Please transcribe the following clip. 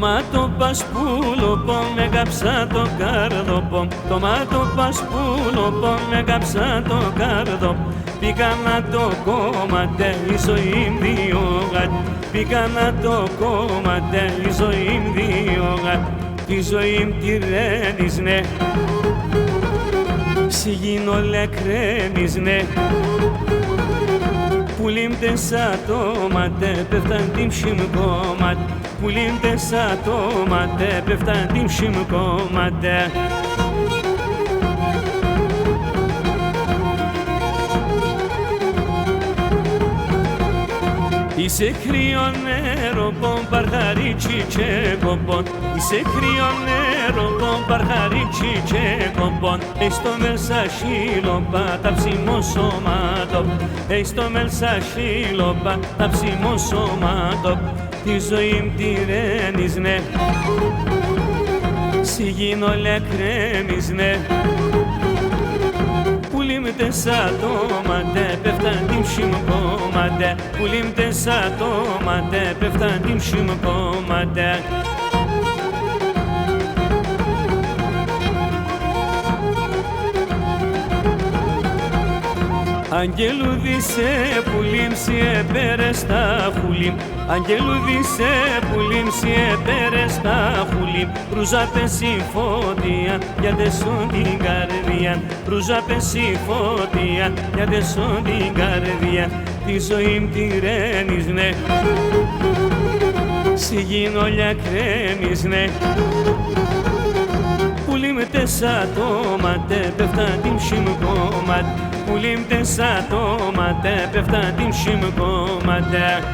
Τομάτο πασπούλο πο με κάψα το καρδό. Τομάτο πασπούλο πο με κάψα το καρδό. Πήγα να το κόμματε η ζωή διόγα. Πήγα να το κόμματε η ζωή διόγα. Τη ζωή τη ρένεις ναι, σιγήνω λεκραίνεις ναι. Πουλίμ τεσά τόματε πέφταν την ψημκόματε. Πουλίμ τεσά τόματε πέφταν την ψημκόματε. Είσαι κρύο νερό πον παρχαρίτσι και κομπον. Είσαι κρύο νερό πον παρχαρίτσι και κομπον. Στο μέλσα σίλοπα τα ψημό σωμάτο. Στο μέλσα σίλοπα τα ψημό σωμάτο. Τη ζωή τη ρένεις ναι, σιγήνω λεκραίνεις ναι. Πουλίμ τεσά τόματε πέφταν την ψημκόματε. Πουλίμ τεσά τόματε πέφταν την ψημκόματε. Αγγελούδισε πουλίμ σιε πέρε στα φουλίμ. Αγγελούδισε πουλίμ σιε πέρε στα φουλίμ. Ρούζα πέσει φωτία για δεσόν την καρδιά. Ρούζα πέσει φωτία για δεσόν την καρδιά. Τη ζωή μ' τη ρένεις ναι, σιγήνω λιακραίνεις ναι. Πουλίμ τεσά τόματε πέφταν την ψημκόματε. Πουλίμ τεσά τόματε πέφταν την ψημκόματε.